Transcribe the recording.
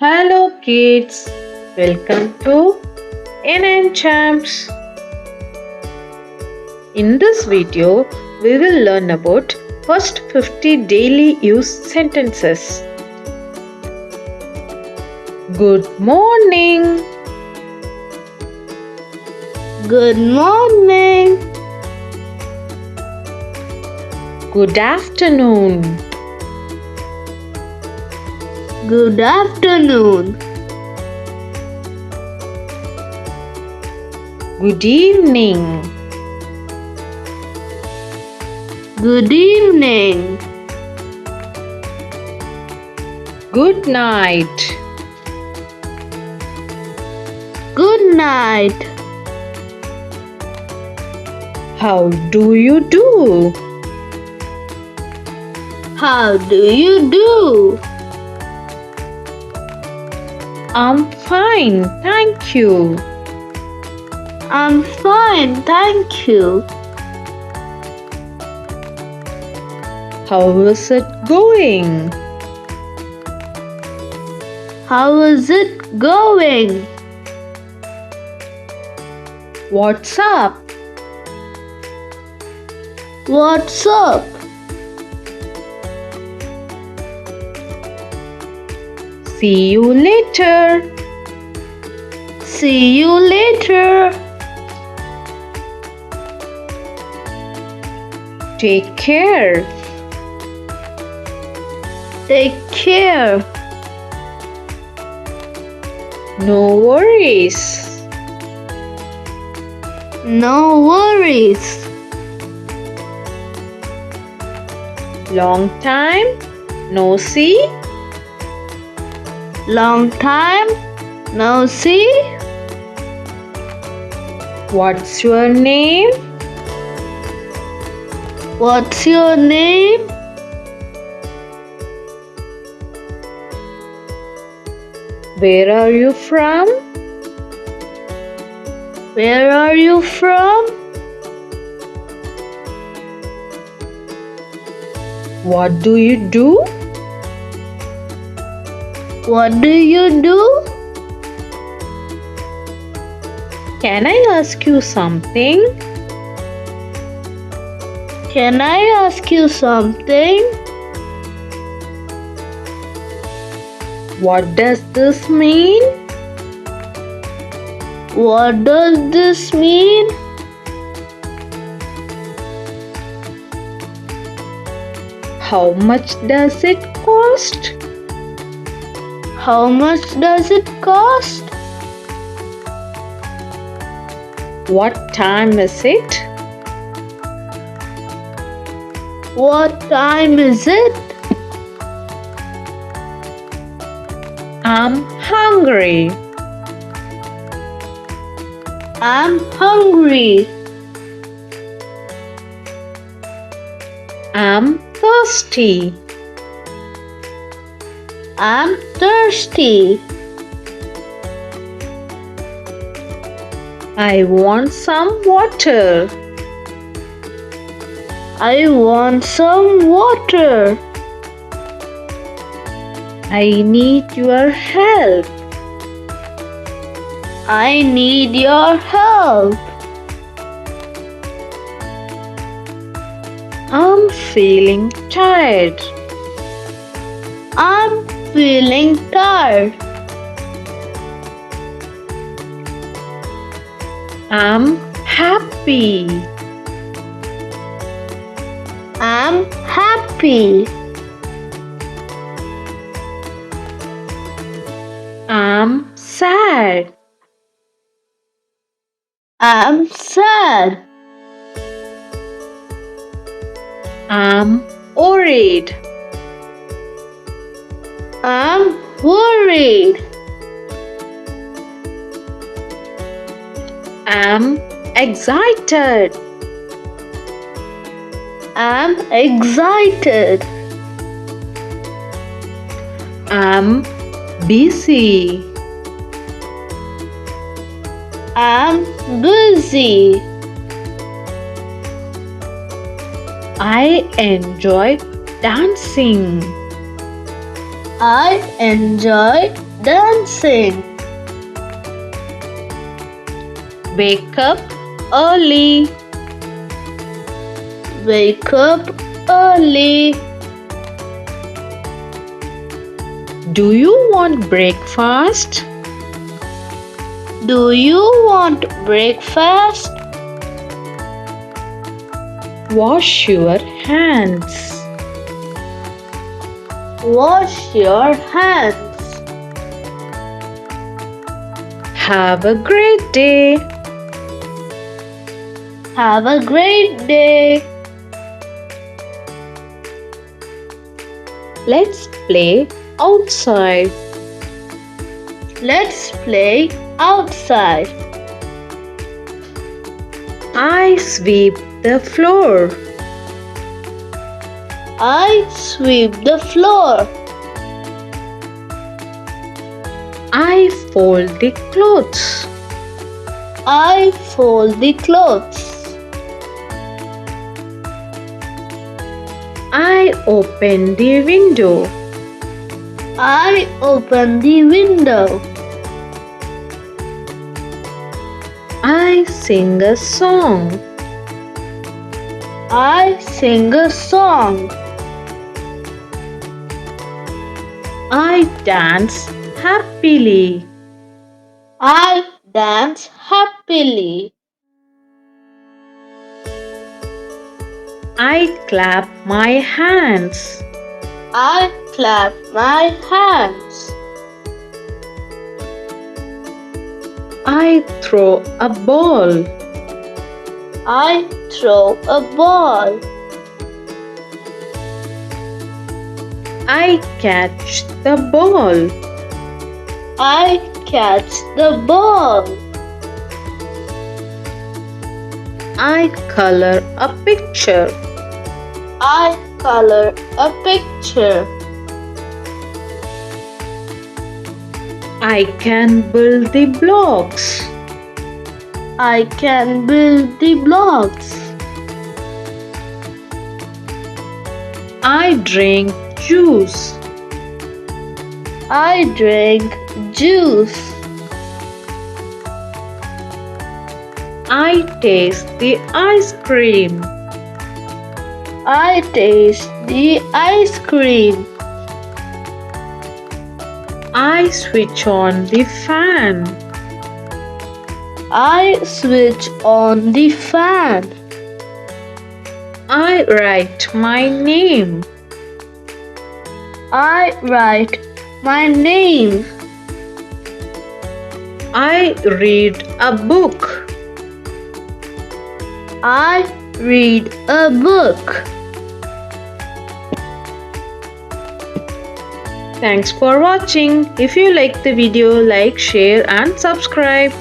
Hello kids, welcome to NN Champs. In this video, we will learn about first 50 daily use sentences. Good morning. Good morning. Good afternoon. Good afternoon. Good evening. Good evening. Good night. Good night. How do you do? How do you do? I'm fine, thank you. I'm fine, thank you. How is it going? How is it going? What's up? What's up? See you later. See you later. Take care. Take care. No worries. No worries. Long time no see. Long time no see. What's your name? What's your name? Where are you from? Where are you from? What do you do? What do you do? Can I ask you something? Can I ask you something? What does this mean? What does this mean? How much does it cost? How much does it cost? What time is it? What time is it? I'm hungry. I'm hungry. I'm thirsty. I'm thirsty. I want some water. I want some water. I need your help. I need your help. I'm feeling tired. I'm feeling tired. I'm happy. I'm happy. I'm sad. I'm sad. I'm worried. I'm worried. I'm excited. I'm excited. I'm busy. I'm busy. I enjoy dancing. I enjoy dancing. Wake up early. Wake up early. Do you want breakfast? Do you want breakfast? Wash your hands. Wash your hands. Have a great day. Have a great day. Let's play outside. Let's play outside. I sweep the floor. I sweep the floor. I fold the clothes. I fold the clothes. I open the window. I open the window. I sing a song. I sing a song. I dance happily. I dance happily. I clap my hands. I clap my hands. I throw a ball. I throw a ball. I catch the ball. I catch the ball. I color a picture. I color a picture. I can build the blocks. I can build the blocks. I drink juice. I drink juice. I taste the ice cream. I taste the ice cream. I switch on the fan. I switch on the fan. I write my name. I write my name. I read a book. I read a book. Thanks for watching. If you like the video, like, share and subscribe.